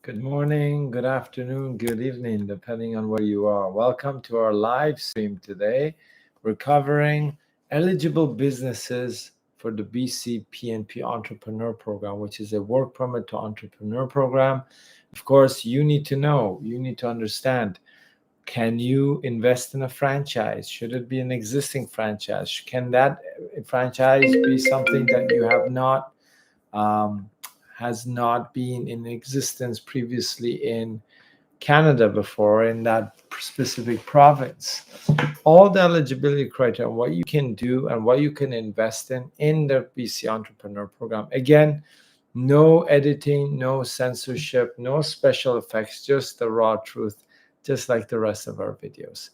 Good morning, good afternoon, good evening, depending on where you are. Welcome to our live stream today. We're covering eligible businesses for the BC PNP Entrepreneur Program, which is a work permit to entrepreneur program. Of course, you need to know, you need to understand. Can you invest in a franchise? Should it be an existing franchise? Can that franchise be something that you have not um, has not been in existence previously in Canada before in that specific province? All the eligibility criteria, what you can do and what you can invest in the BC Entrepreneur Program. Again, no editing, no censorship, no special effects, just the raw truth, just like the rest of our videos.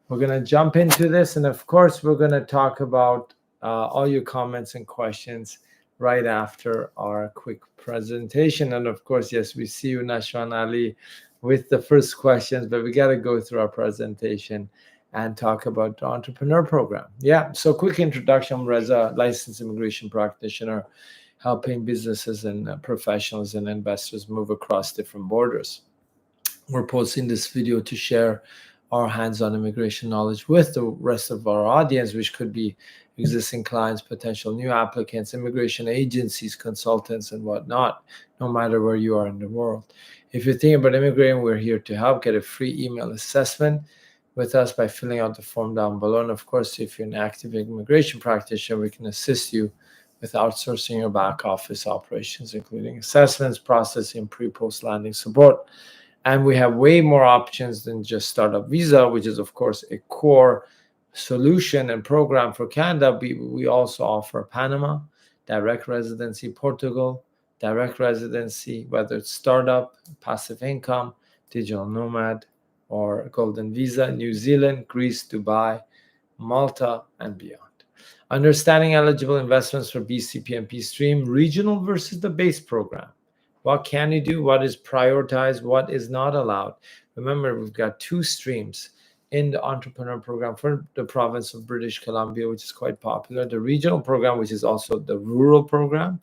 We're going to jump into this, and of course, we're going to talk about all your comments and questions right after our quick presentation. And of course, yes, we see you, Nashwan Ali, with the first questions, but we got to go through our presentation and talk about the entrepreneur program. Yeah, so quick introduction. I'm Reza, licensed immigration practitioner, helping businesses and professionals and investors move across different borders. We're posting this video to share our hands-on immigration knowledge with the rest of our audience, which could be existing clients, potential new applicants, immigration agencies, consultants, and whatnot, no matter where you are in the world. If you're thinking about immigrating, we're here to help. Get a free email assessment with us by filling out the form down below. And of course, if you're an active immigration practitioner, we can assist you with outsourcing your back office operations, including assessments, processing, pre-post landing support. And we have way more options than just startup visa, which is, of course, a core solution and program for Canada. We also offer Panama, direct residency, Portugal, direct residency, whether it's startup, passive income, digital nomad, or golden visa, New Zealand, Greece, Dubai, Malta, and beyond. Understanding eligible investments for BC PNP stream, regional versus the base program. What can you do? What is prioritized? What is not allowed? Remember, we've got two streams in the entrepreneur program for the province of British Columbia, which is quite popular, the regional program, which is also the rural program,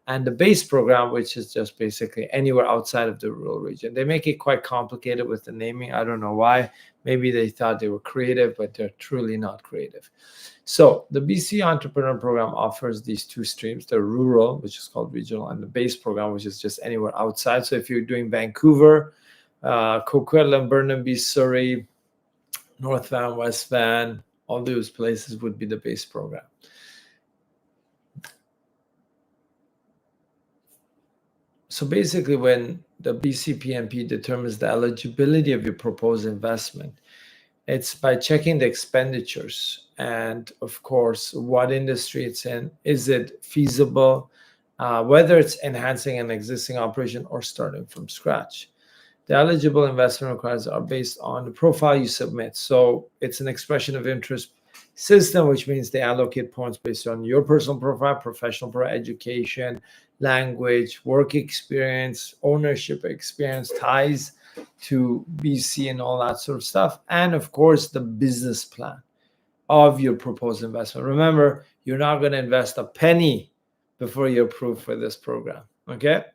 and the base program, which is just basically anywhere outside of the rural region. They make it quite complicated with the naming. I don't know why. Maybe they thought they were creative, but they're truly not creative. So the BC Entrepreneur Program offers these two streams, the rural, which is called regional, and the base program, which is just anywhere outside. So if you're doing Vancouver, Coquitlam, Burnaby, Surrey, North Van, West Van, all those places would be the base program. So basically, when the BC PNP determines the eligibility of your proposed investment, it's by checking the expenditures and, of course, what industry it's in. Is it feasible? Whether it's enhancing an existing operation or starting from scratch. The eligible investment requirements are based on the profile you submit. So it's an expression of interest system, which means they allocate points based on your personal profile, professional profile, education, language, work experience, ownership experience, ties to BC and all that sort of stuff. And of course, the business plan of your proposed investment. Remember, you're not going to invest a penny before you're approved for this program. Okay?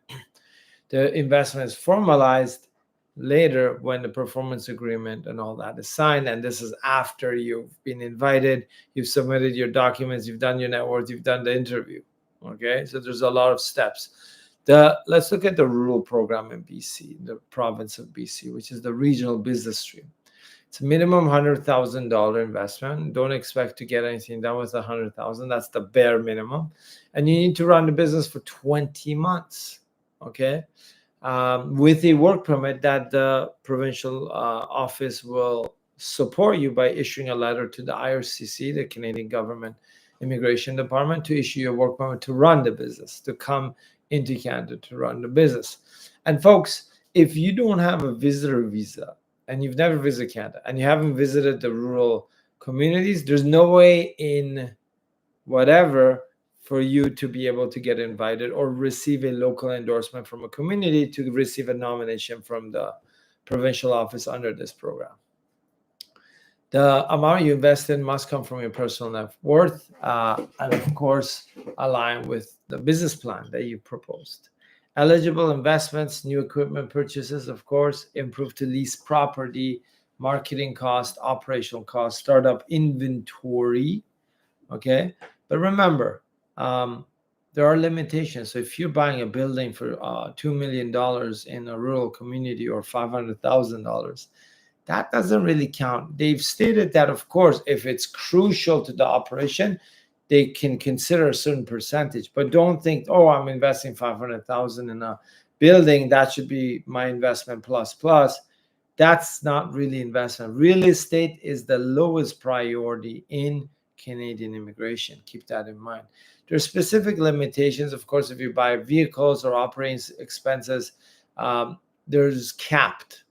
The investment is formalized later when the performance agreement and all that is signed. And this is after you've been invited, you've submitted your documents, you've done your net worth, you've done the interview. Okay? So there's a lot of steps. Let's look at the rural program in BC, the province of BC, which is the regional business stream. It's a minimum $100,000 investment. Don't expect to get anything done with $100,000. That's the bare minimum. And you need to run the business for 20 months, okay? With a work permit that the provincial office will support you by issuing a letter to the IRCC, the Canadian Government Immigration Department, to issue your work permit to run the business, to come into Canada to run the business. And folks, if you don't have a visitor visa and you've never visited Canada and you haven't visited the rural communities, there's no way in whatever for you to be able to get invited or receive a local endorsement from a community to receive a nomination from the provincial office under this program. The amount you invest in must come from your personal net worth and, of course, align with the business plan that you proposed. Eligible investments, new equipment purchases, of course, improve to lease property, marketing cost, operational cost, startup inventory. Okay. But remember, there are limitations. So if you're buying a building for $2 million in a rural community or $500,000, that doesn't really count. They've stated that, of course, if it's crucial to the operation, they can consider a certain percentage. But don't think, oh, I'm investing 500,000 in a building, that should be my investment plus plus. That's not really investment. Real estate is the lowest priority in Canadian immigration. Keep that in mind. There's specific limitations. Of course, if you buy vehicles or operating expenses, there's capped.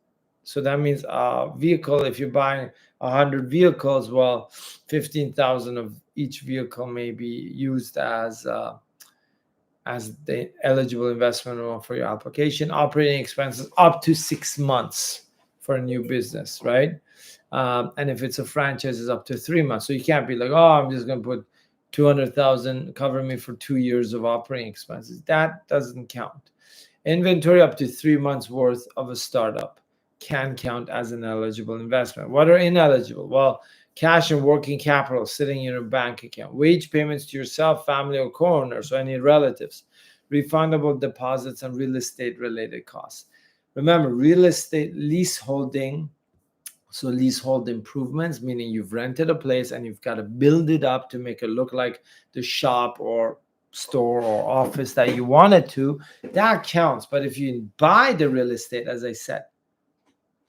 So that means a vehicle, if you're buying 100 vehicles, well, 15,000 of each vehicle may be used as the eligible investment for your application. Operating expenses up to 6 months for a new business, right? And if it's a franchise, it's up to 3 months. So you can't be like, oh, I'm just going to put 200,000 cover me for 2 years of operating expenses. That doesn't count. Inventory up to 3 months worth of a startup can count as an eligible investment. What are ineligible? Well, cash and working capital sitting in your bank account, wage payments to yourself, family, or co-owners, or any relatives, refundable deposits, and real estate related costs. Remember, real estate leaseholding, so leasehold improvements, meaning you've rented a place and you've got to build it up to make it look like the shop or store or office that you want it to, that counts. But if you buy the real estate, as I said,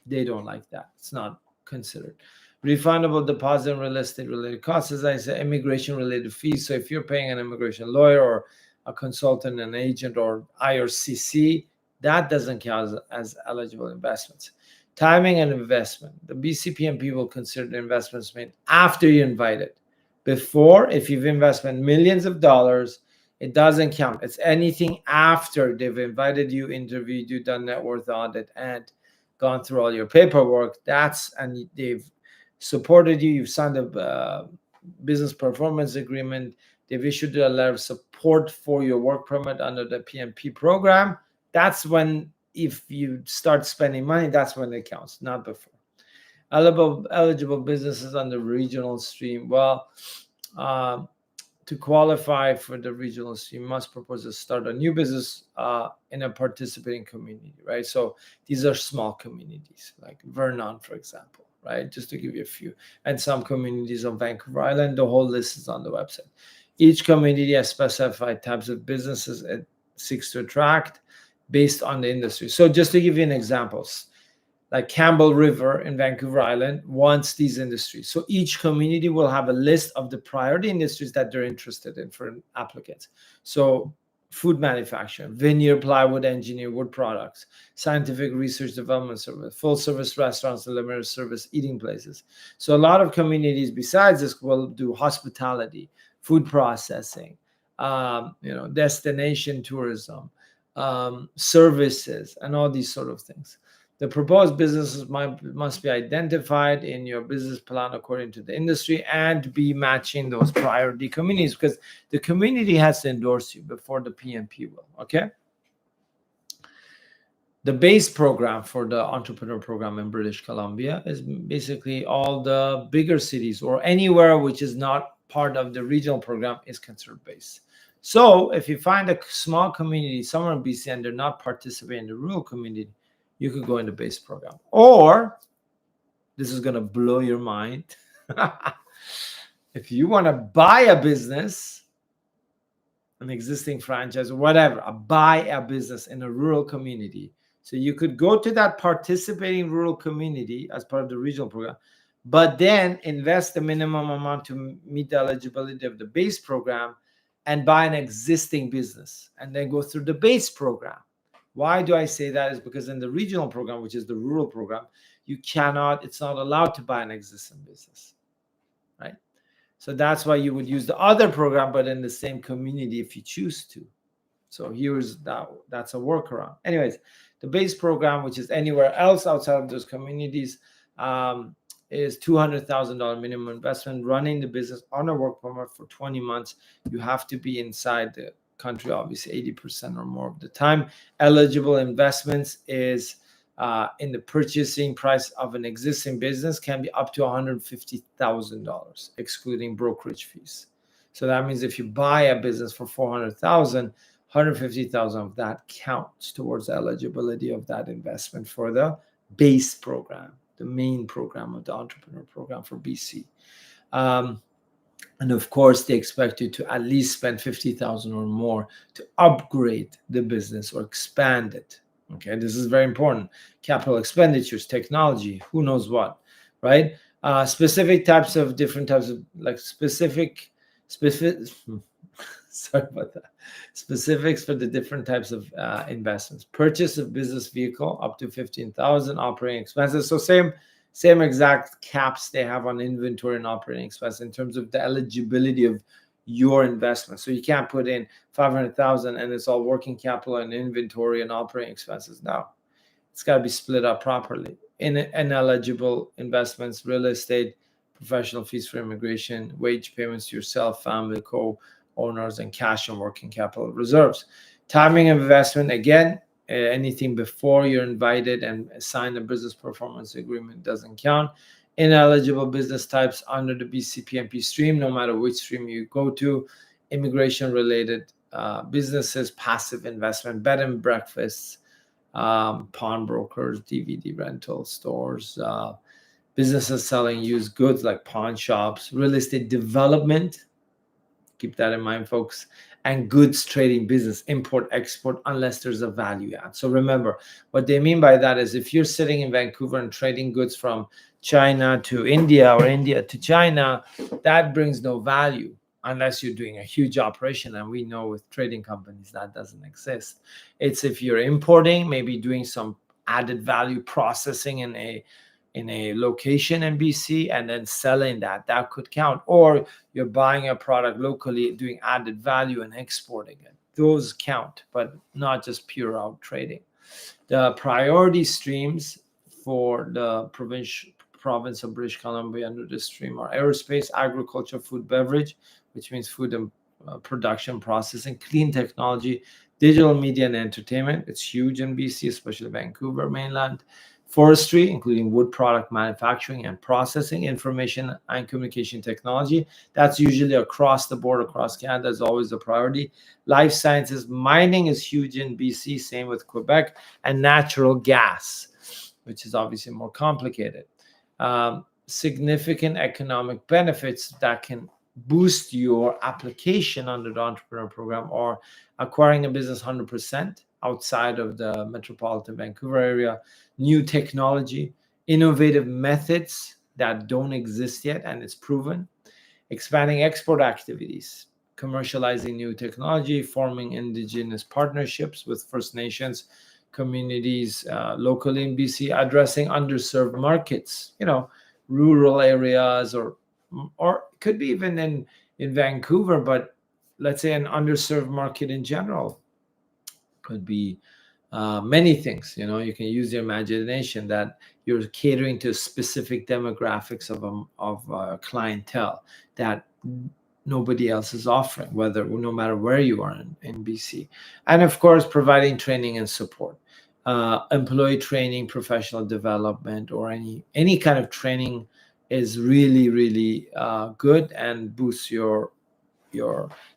they don't like that. It's not considered. Refundable deposit and real estate related costs, as I said, immigration related fees. So if you're paying an immigration lawyer or a consultant, an agent, or IRCC, that doesn't count as eligible investments. Timing and investment. The BC PNP will consider the investments made after you invited. Before, if you've invested millions of dollars, it doesn't count. It's anything after they've invited you, interviewed you, done net worth audit, and gone through all your paperwork. And they've supported you. You've signed a business performance agreement. They've issued a letter of support for your work permit under the PNP program. That's when, if you start spending money, that's when it counts, not before. Eligible businesses under regional stream. Well, to qualify for the regional stream, you must propose to start a new business in a participating community, right? So these are small communities, like Vernon, for example, right? Just to give you a few. And some communities on Vancouver Island, the whole list is on the website. Each community has specified types of businesses it seeks to attract based on the industry. So just to give you an example, like Campbell River in Vancouver Island wants these industries. So each community will have a list of the priority industries that they're interested in for applicants. So food manufacturing, veneer, plywood, engineer, wood products, scientific research development service, full service restaurants, limited service eating places. So a lot of communities besides this will do hospitality, food processing, destination tourism, services, and all these sort of things. The proposed businesses must be identified in your business plan according to the industry and be matching those priority communities, because the community has to endorse you before the PNP will, okay? The base program for the entrepreneur program in British Columbia is basically all the bigger cities or anywhere which is not part of the regional program is considered base. So if you find a small community somewhere in BC and they're not participating in the rural community, you could go in the base program. Or, this is going to blow your mind, if you want to buy a business, an existing franchise or whatever, buy a business in a rural community. So you could go to that participating rural community as part of the regional program, but then invest the minimum amount to meet the eligibility of the base program and buy an existing business and then go through the base program. Why do I say that? Is because in the regional program, which is the rural program, it's not allowed to buy an existing business, right? So that's why you would use the other program, but in the same community if you choose to. So that's a workaround. Anyways, the base program, which is anywhere else outside of those communities, is $200,000 minimum investment. Running the business on a work permit for 20 months. You have to be inside country, obviously 80% or more of the time. Eligible investments is in the purchasing price of an existing business can be up to $150,000, excluding brokerage fees. So that means if you buy a business for $400,000, $150,000 of that counts towards eligibility of that investment for the base program, the main program of the entrepreneur program for BC. And of course, they expect you to at least spend $50,000 or more to upgrade the business or expand it. Okay, this is very important. Capital expenditures, technology, who knows what, right? Specific types of different types of like specific sorry about that. Specifics for the different types of investments. Purchase of business vehicle up to 15,000. Operating expenses. So same exact caps they have on inventory and operating expenses in terms of the eligibility of your investment. So you can't put in 500,000 and it's all working capital and inventory and operating expenses. No, it's got to be split up properly. Ineligible investments, real estate, professional fees for immigration, wage payments to yourself, family, co-owners, and cash and working capital reserves. Timing of investment, again, anything before you're invited and sign a business performance agreement doesn't count. Ineligible business types under the BC PNP stream, no matter which stream you go to. Immigration related businesses, passive investment, bed and breakfasts, pawnbrokers, DVD rental stores, businesses selling used goods like pawn shops, real estate development. Keep that in mind, folks. And goods trading business, import, export, unless there's a value add. So remember, what they mean by that is if you're sitting in Vancouver and trading goods from China to India or India to China, that brings no value unless you're doing a huge operation. And we know with trading companies that doesn't exist. It's if you're importing, maybe doing some added value processing in a location in BC and then selling that could count. Or you're buying a product locally, doing added value and exporting it. Those count, but not just pure out trading. The priority streams for the province of British Columbia under this stream are aerospace, agriculture, food, beverage, which means food and production, processing, clean technology, digital media and entertainment. It's huge in BC, especially Vancouver mainland. Forestry, including wood product manufacturing and processing, information and communication technology. That's usually across the board, across Canada is always a priority. Life sciences, mining is huge in BC, same with Quebec, and natural gas, which is obviously more complicated. Significant economic benefits that can boost your application under the entrepreneur program are acquiring a business 100% outside of the metropolitan Vancouver area, new technology, innovative methods that don't exist yet and it's proven, expanding export activities, commercializing new technology, forming indigenous partnerships with First Nations communities locally in BC, addressing underserved markets, rural areas or could be even in Vancouver, but let's say an underserved market in general. Could be many things. You can use your imagination that you're catering to specific demographics of a clientele that nobody else is offering, no matter where you are in BC. And of course, providing training and support, employee training, professional development, or any kind of training is really, really good and boosts your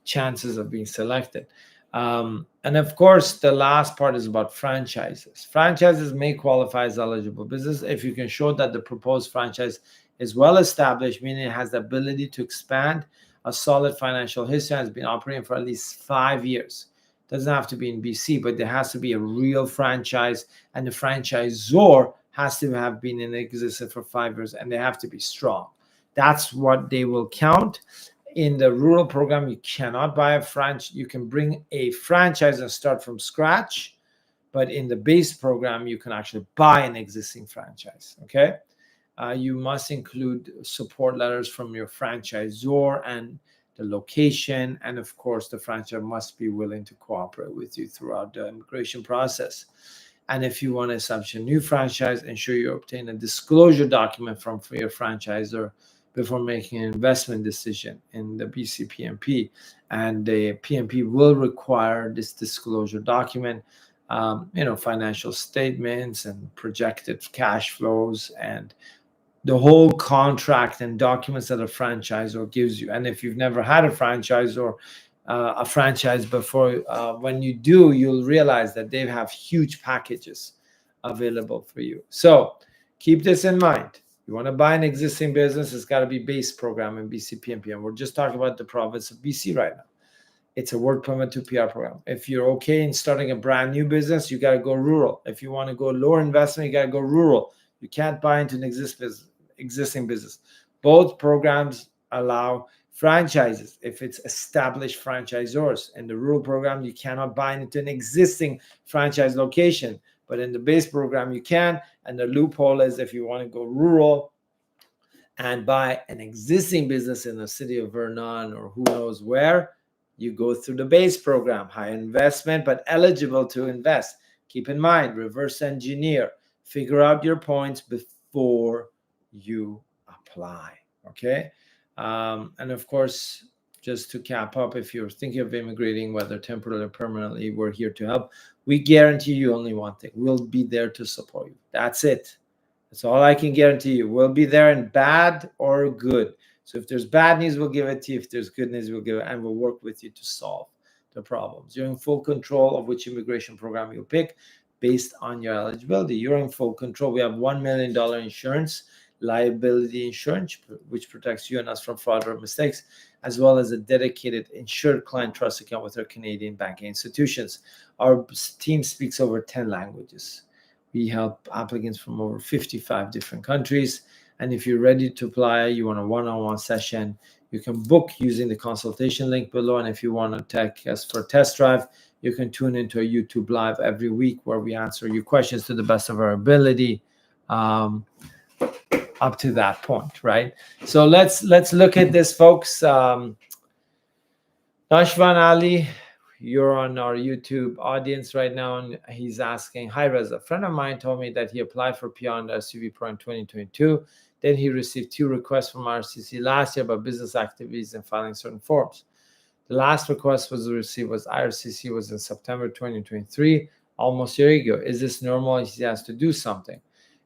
chances of being selected. And of course, the last part is about franchises. Franchises may qualify as eligible business if you can show that the proposed franchise is well established, meaning it has the ability to expand, a solid financial history, has been operating for at least 5 years. Doesn't have to be in BC, but there has to be a real franchise, and the franchisor has to have been in existence for 5 years, and they have to be strong. That's what they will count. In the rural program, you cannot buy a franchise. You can bring a franchise and start from scratch, but in the base program, you can actually buy an existing franchise. Okay, you must include support letters from your franchisor and the location, and of course, the franchisor must be willing to cooperate with you throughout the immigration process. And if you want to establish a new franchise, ensure you obtain a disclosure document from your franchisor before making an investment decision in the BC PNP. And the PNP will require this disclosure document, financial statements and projected cash flows and the whole contract and documents that a franchisor gives you. And if you've never had a franchise or a franchise before, when you do, you'll realize that they have huge packages available for you. So keep this in mind. You want to buy an existing business, it's got to be base program in BC PNP. And we're just talking about the province of BC right now. It's a work permit to PR program. If you're okay in starting a brand new business, you got to go rural. If you want to go lower investment, you got to go rural. You can't buy into an existing business. Both programs allow franchises if it's established franchisors. In the rural program, you cannot buy into an existing franchise location, but in the base program, you can. And the loophole is if you want to go rural and buy an existing business in the city of Vernon or who knows where, you go through the base program, high investment, but eligible to invest. Keep in mind, reverse engineer, figure out your points before you apply, okay? And of course, just to cap up, if you're thinking of immigrating, whether temporarily or permanently, we're here to help. We guarantee you only one thing. We'll be there to support you. That's it. That's all I can guarantee you. We'll be there in bad or good. So if there's bad news, we'll give it to you. If there's good news, we'll give it, and we'll work with you to solve the problems. You're in full control of which immigration program you pick based on your eligibility. You're in full control. We have $1 million insurance, liability insurance, which protects you and us from fraud or mistakes, as well as a dedicated insured client trust account with our Canadian banking institutions. Our team speaks over 10 languages. We help applicants from over 55 different countries. And if you're ready to apply, you want a one-on-one session, you can book using the consultation link below. And if you want to take us for a test drive, you can tune into a YouTube live every week where we answer your questions to the best of our ability up to that point, right? So let's look at this, folks. Nashvan Ali, you're on our YouTube audience right now, and he's asking, hi Reza, a friend of mine told me that he applied for PR and SUV Pro in 2022. Then he received 2 requests from RCC last year about business activities and filing certain forms. The last request was received was IRCC was in September 2023, almost a year ago. Is this normal? He has to do something.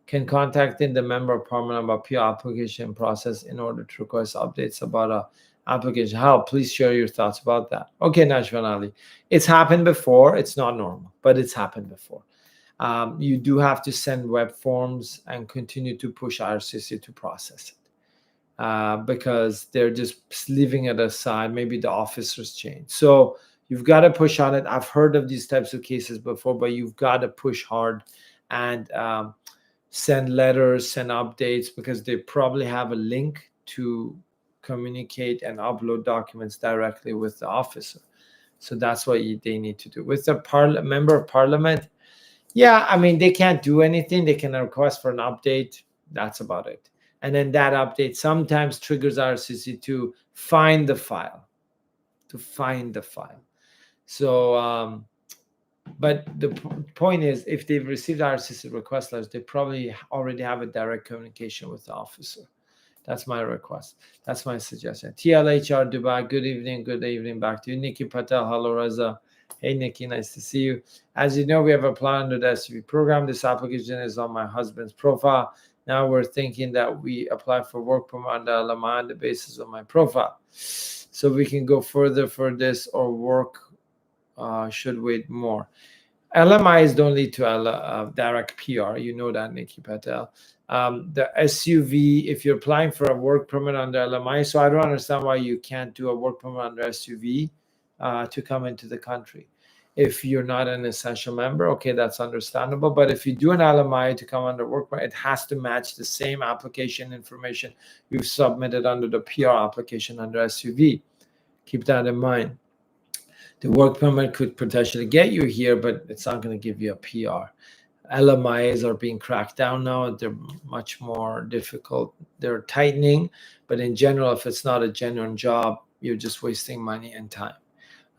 Can contacting the member of parliament about PR application process in order to request updates about a application help. Please share your thoughts about that. Okay, Nashvan Ali. It's happened before. It's not normal, but it's happened before. You do have to send web forms and continue to push IRCC to process it because they're just leaving it aside. Maybe the officers change. So you've got to push on it. I've heard of these types of cases before, but you've got to push hard and send letters, send updates, because they probably have a link to communicate and upload documents directly with the officer. So that's what they need to do. With the member of parliament, yeah, I mean, they can't do anything. They can request for an update. That's about it. And then that update sometimes triggers RCC to find the file, So, but the point is, if they've received RCC request letters, they probably already have a direct communication with the officer. That's my request. That's my suggestion. TLHR Dubai, good evening back to you. Nikki Patel, hello Reza. Hey Nikki, nice to see you. As you know, we have applied under the SUV program. This application is on my husband's profile. Now we're thinking that we apply for work permit under LMI on the basis of my profile. So we can go further for this, or work should wait more. LMIs don't lead to direct PR. You know that, Nikki Patel. The SUV, if you're applying for a work permit under LMI, so I don't understand why you can't do a work permit under SUV to come into the country. If you're not an essential member, okay, that's understandable. But if you do an LMI to come under work permit, it has to match the same application information you've submitted under the PR application under SUV. Keep that in mind. The work permit could potentially get you here, but it's not going to give you a PR. LMIs are being cracked down now. They're much more difficult. They're tightening. But in general, if it's not a genuine job, you're just wasting money and time.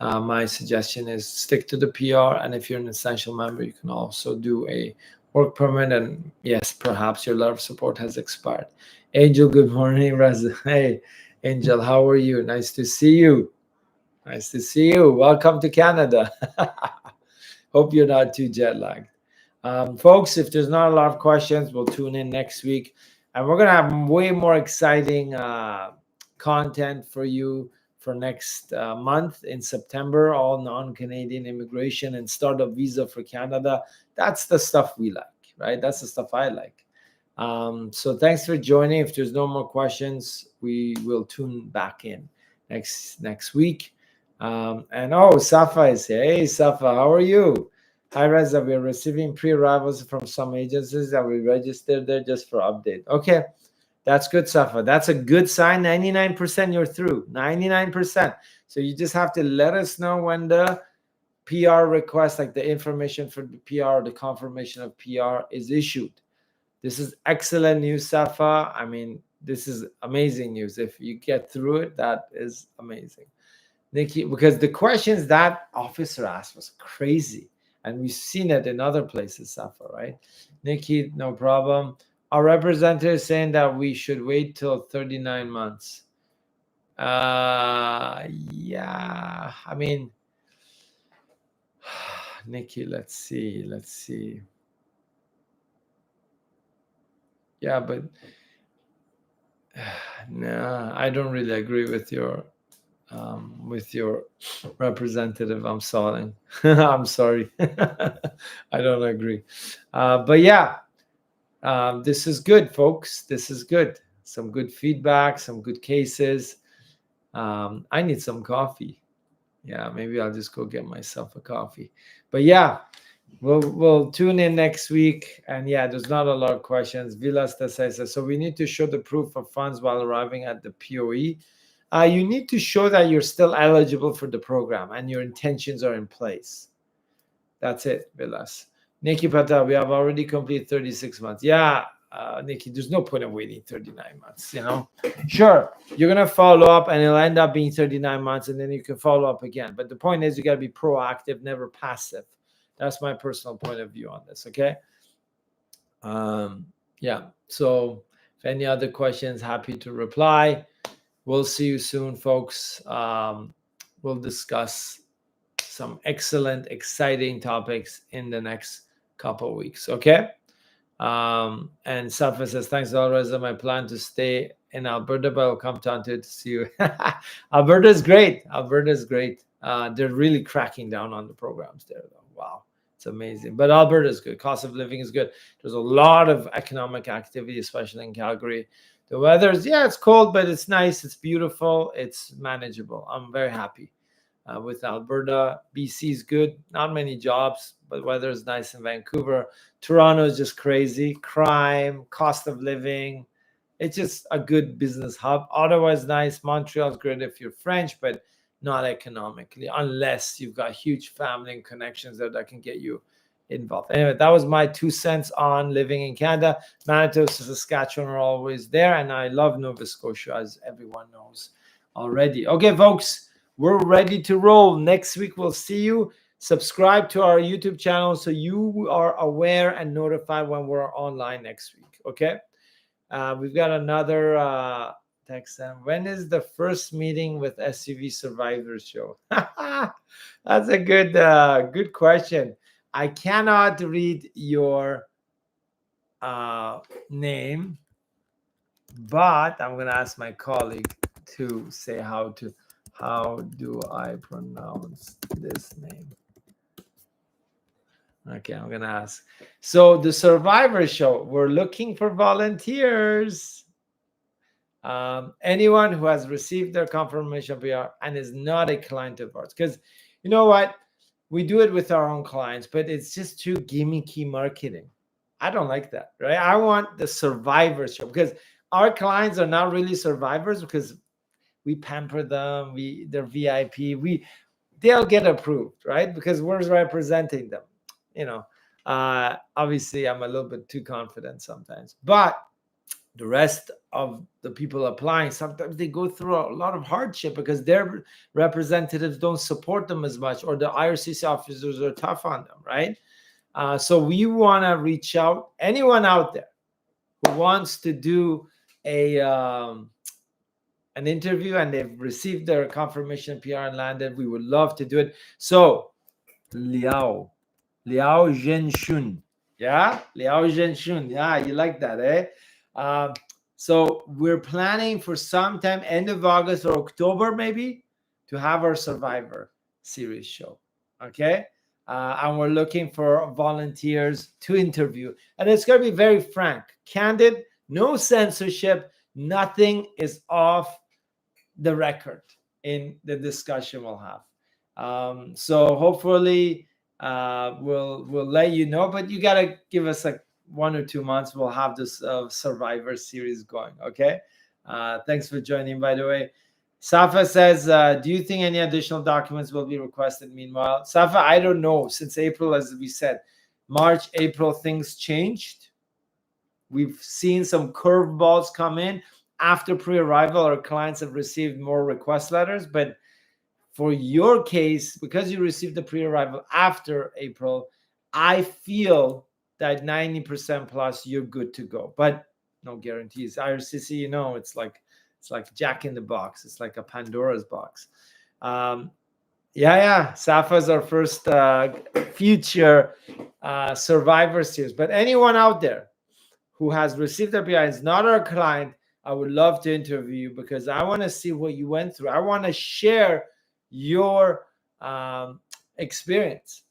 My suggestion is stick to the PR, and if you're an essential member, you can also do a work permit. And yes, perhaps your letter of support has expired. Angel, good morning. Hey, Angel, how are you? Nice to see you. Nice to see you. Welcome to Canada. Hope you're not too jet lagged. Folks, if there's not a lot of questions, we'll tune in next week. And we're going to have way more exciting content for you for next month in September, all non-Canadian immigration and startup visa for Canada. That's the stuff we like, right? That's the stuff I like. So thanks for joining. If there's no more questions, we will tune back in next week. And Safa is here. Hey, Safa, how are you? Hi, Reza. We are receiving pre-arrivals from some agencies that we registered there just for update. Okay, that's good, Safa. That's a good sign. 99% you're through. 99%. So you just have to let us know when the PR request, like the information for the PR, the confirmation of PR is issued. This is excellent news, Safa. I mean, this is amazing news. If you get through it, that is amazing. Nikki, because the questions that officer asked was crazy. And we've seen it in other places, Safa, right? Nikki, no problem. Our representative is saying that we should wait till 39 months. Yeah, I mean, Nikki, let's see. Yeah, but no, I don't really agree with your representative. I'm sorry. I'm sorry. I don't agree. But yeah, this is good, folks. This is good. Some good feedback, some good cases. I need some coffee. Yeah, maybe I'll just go get myself a coffee. But yeah, we'll tune in next week. And yeah, there's not a lot of questions. Vilas says, so we need to show the proof of funds while arriving at the POE. You need to show that you're still eligible for the program and your intentions are in place. That's it, Vilas. Nikki Patel, we have already completed 36 months. Yeah, Nikki, there's no point in waiting 39 months, Sure, you're going to follow up and it'll end up being 39 months and then you can follow up again. But the point is you got to be proactive, never passive. That's my personal point of view on this, okay? Yeah, so if any other questions, happy to reply. We'll see you soon, folks. We'll discuss some excellent, exciting topics in the next couple of weeks, okay? And Safa says, thanks a lot, Reza. My plan to stay in Alberta, but I'll come to Ontario to see you. Alberta is great. They're really cracking down on the programs there, though. Wow, it's amazing. But Alberta is good. Cost of living is good. There's a lot of economic activity, especially in Calgary. The weather is, it's cold, but it's nice. It's beautiful. It's manageable. I'm very happy with Alberta. BC is good. Not many jobs, but weather is nice in Vancouver. Toronto is just crazy. Crime, cost of living. It's just a good business hub. Ottawa is nice. Montreal is great if you're French, but not economically, unless you've got huge family and connections there that can get you involved. Anyway, that was my 2 cents on living in Canada. Manitoba, Saskatchewan are always there, and I love Nova Scotia, as everyone knows already. Okay, folks, we're ready to roll. Next week, we'll see you. Subscribe to our YouTube channel so you are aware and notified when we're online next week, okay? We've got another text. When is the first meeting with SUV Survivors show? That's a good question. I cannot read your name, but I'm going to ask my colleague to say how do I pronounce this name? Okay, I'm going to ask. So the Survivor show, we're looking for volunteers. Anyone who has received their confirmation PR and is not a client of ours. Because you know what? We do it with our own clients, but it's just too gimmicky marketing. I don't like that, right? I want the Survivor show because our clients are not really survivors because we pamper them. They're VIP. They'll get approved, right? Because we're representing them. Obviously I'm a little bit too confident sometimes, but The rest of the people applying, sometimes they go through a lot of hardship because their representatives don't support them as much, or the IRCC officers are tough on them, right? So we want to reach out, anyone out there who wants to do an interview and they've received their confirmation PR and landed, we would love to do it. So Liao Zhenshun. Yeah, Liao Zhenshun. Yeah, you like that, eh? So we're planning for sometime end of August or October, maybe, to have our Survivor series show. Okay. And we're looking for volunteers to interview. And it's going to be very frank, candid, no censorship, nothing is off the record in the discussion we'll have. So hopefully we'll let you know, but you got to give us like 1 or 2 months. We'll have this Survivor series going. Okay. Thanks for joining, by the way. Safa says, do you think any additional documents will be requested meanwhile? Safa, I don't know. Since April, as we said, March, April, things changed. We've seen some curveballs come in. After pre-arrival, our clients have received more request letters. But for your case, because you received the pre-arrival after April, I feel that 90% plus you're good to go. But no guarantees. IRCC, you know, it's like Jack in the Box. It's like a Pandora's box. Safa's our first future Survivor series. But anyone out there who has received a PR is not our client, I would love to interview you because I want to see what you went through. I want to share your experience.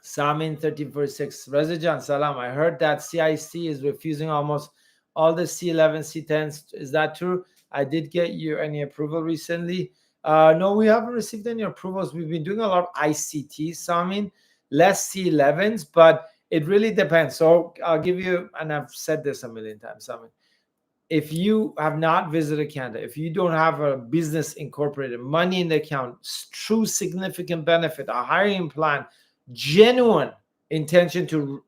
Samin 1346, Rezajan Salam. I heard that CIC is refusing almost all the C11, C10s. Is that true? I did get you any approval recently. No, we haven't received any approvals. We've been doing a lot of ICT, Samin, less C11s, but it really depends. So I'll give you, and I've said this a million times, Samin. If you have not visited Canada, if you don't have a business incorporated, money in the account, true significant benefit, a hiring plan, genuine intention to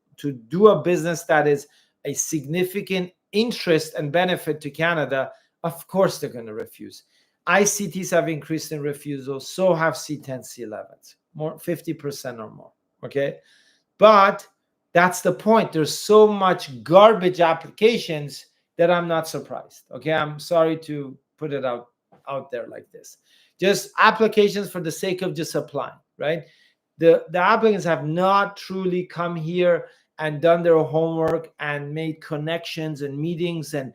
do a business that is a significant interest and benefit to Canada, of course they're going to refuse. ICTs have increased in refusal, so have C10, C11s, more 50% or more. Okay, but that's the point. There's so much garbage applications that I'm not surprised. Okay, I'm sorry to put it out there like this. Just applications for the sake of just applying, right? The applicants have not truly come here and done their homework and made connections and meetings and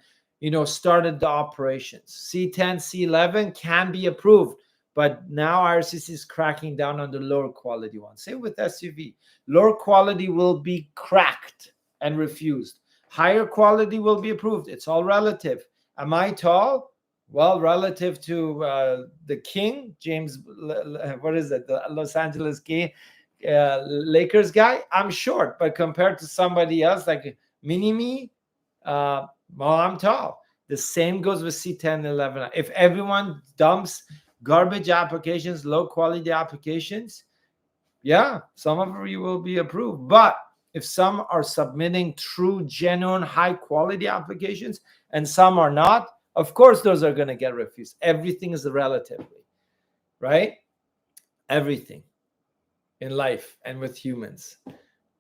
started the operations. C10, C11 can be approved, but now IRCC is cracking down on the lower quality ones. Same with SUV. Lower quality will be cracked and refused. Higher quality will be approved. It's all relative. Am I tall? Well, relative to the king, James, what is it? The Los Angeles King, Lakers guy, I'm short. But compared to somebody else like mini-me, well, I'm tall. The same goes with C10, 11. If everyone dumps garbage applications, low quality applications, yeah, some of you will be approved. But if some are submitting true, genuine, high quality applications and some are not, of course, those are going to get refused. Everything is relatively, right? Everything in life and with humans.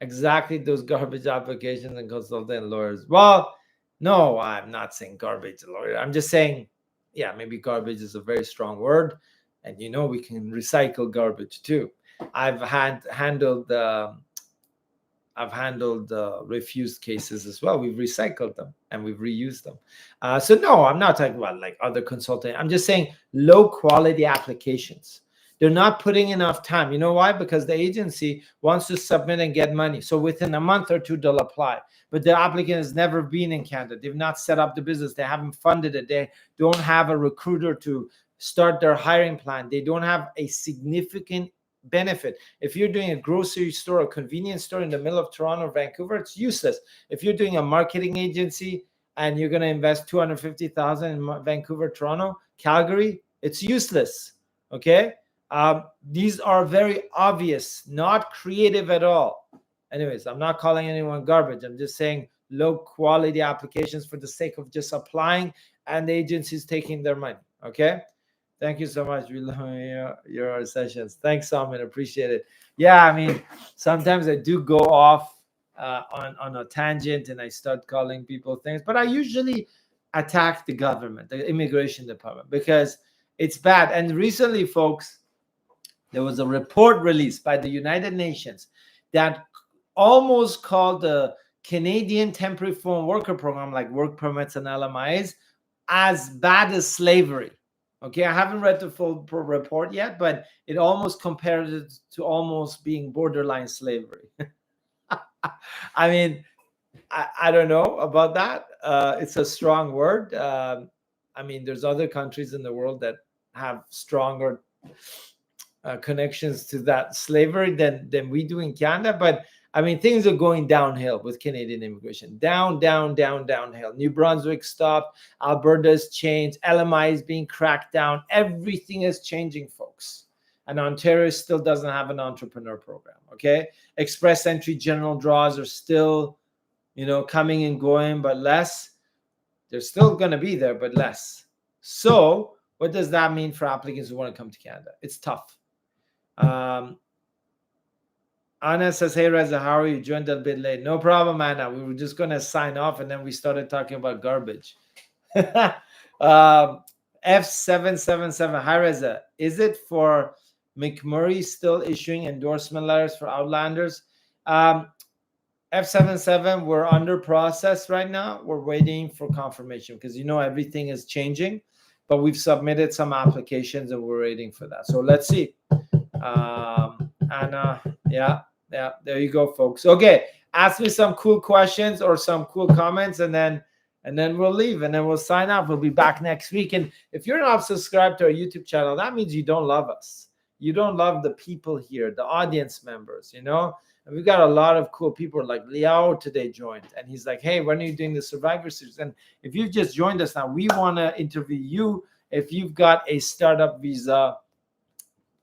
Exactly those garbage applications and consultant lawyers. Well, no, I'm not saying garbage lawyer. I'm just saying, yeah, maybe garbage is a very strong word. And we can recycle garbage too. I've handled refused cases as well. We've recycled them and we've reused them. So no, I'm not talking about like other consulting. I'm just saying low quality applications. They're not putting enough time. You know why? Because the agency wants to submit and get money. So within a month or two, they'll apply. But the applicant has never been in Canada. They've not set up the business. They haven't funded it. They don't have a recruiter to start their hiring plan. They don't have a significant benefit. If you're doing a grocery store or convenience store in the middle of Toronto or Vancouver, it's useless. If you're doing a marketing agency and you're going to invest $250,000 in Vancouver, Toronto, Calgary, it's useless. Okay. These are very obvious, not creative at all. Anyways, I'm not calling anyone garbage. I'm just saying low quality applications for the sake of just applying and the agencies taking their money. Okay. Thank you so much. We love your sessions. Thanks, Salman. Appreciate it. Yeah, I mean, sometimes I do go off on a tangent and I start calling people things, but I usually attack the government, the immigration department, because it's bad. And recently, folks, there was a report released by the United Nations that almost called the Canadian Temporary Foreign Worker Program, like work permits and LMIs, as bad as slavery. Okay, I haven't read the full report yet, but it almost compared it to almost being borderline slavery. I mean, I don't know about that. It's a strong word. I mean, there's other countries in the world that have stronger connections to that slavery than we do in Canada. But I mean, things are going downhill with Canadian immigration. Downhill. New Brunswick stopped. Alberta's changed. LMI is being cracked down. Everything is changing, folks. And Ontario still doesn't have an entrepreneur program. Okay, express entry general draws are still, coming and going, but less. They're still going to be there, but less. So what does that mean for applicants who want to come to Canada? It's tough. Anna says, hey, Reza, how are you? Joined a bit late. No problem, Anna. We were just going to sign off, and then we started talking about garbage. F777, hi, Reza. Is it for McMurray still issuing endorsement letters for Outlanders? F77, we're under process right now. We're waiting for confirmation because, everything is changing. But we've submitted some applications, and we're waiting for that. So let's see. Anna, yeah, there you go, folks. Okay, ask me some cool questions or some cool comments, and then we'll leave, and then we'll sign off. We'll be back next week. And if you're not subscribed to our YouTube channel, that means you don't love us. You don't love the people here, the audience members, And we've got a lot of cool people, like Liao today joined, and he's like, hey, when are you doing the Survivor Series? And if you've just joined us now, we want to interview you if you've got a startup visa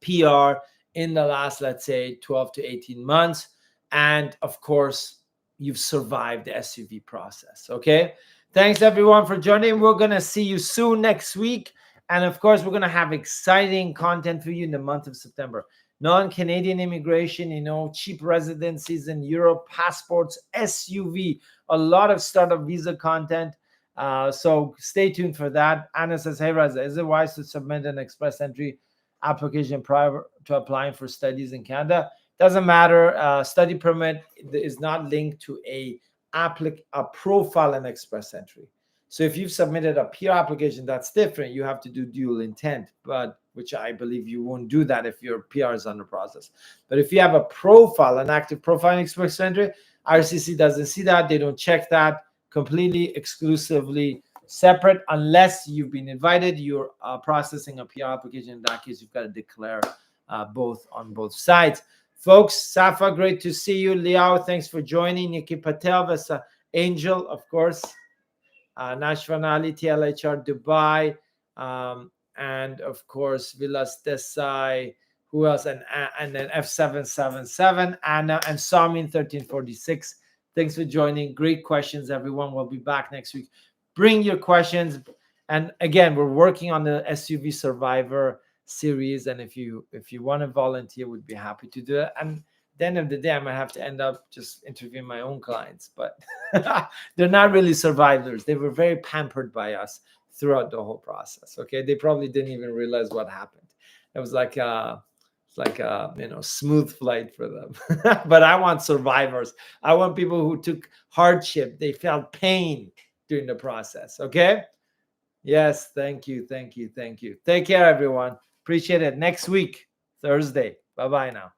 PR in the last, let's say, 12 to 18 months. And of course, you've survived the SUV process. Okay. Thanks everyone for joining. We're going to see you soon next week. And of course, we're going to have exciting content for you in the month of September. Non-Canadian immigration, cheap residencies in Europe, passports, SUV, a lot of startup visa content. So stay tuned for that. Anna says, hey, Reza, is it wise to submit an express entry application prior to applying for studies in Canada? Doesn't matter. Study permit is not linked to a profile and express entry. So if you've submitted a PR application, that's different. You have to do dual intent, but which I believe you won't do that if your PR is under process. But if you have a profile, an active profile and express entry, RCC doesn't see that. They don't check that. Completely, exclusively separate, unless you've been invited, you're processing a PR application. In that case, you've got to declare both on both sides. Folks, Safa, great to see you. Liao, thanks for joining. Nikki Patel, Vasa Angel, of course. Nashvan Ali, TLHR Dubai, and of course, Vilas Desai. Who else? And then F777, Anna, and Samin 1346. Thanks for joining. Great questions, everyone. We'll be back next week. Bring your questions. And again, we're working on the SUV Survivor series. And if you want to volunteer, we'd be happy to do it. And at the end of the day, I might have to end up just interviewing my own clients. But they're not really survivors. They were very pampered by us throughout the whole process. Okay, they probably didn't even realize what happened. It was like a smooth flight for them. But I want survivors. I want people who took hardship. They felt pain during the process. Okay. Yes. Thank you. Take care, everyone. Appreciate it. Next week, Thursday. Bye-bye now.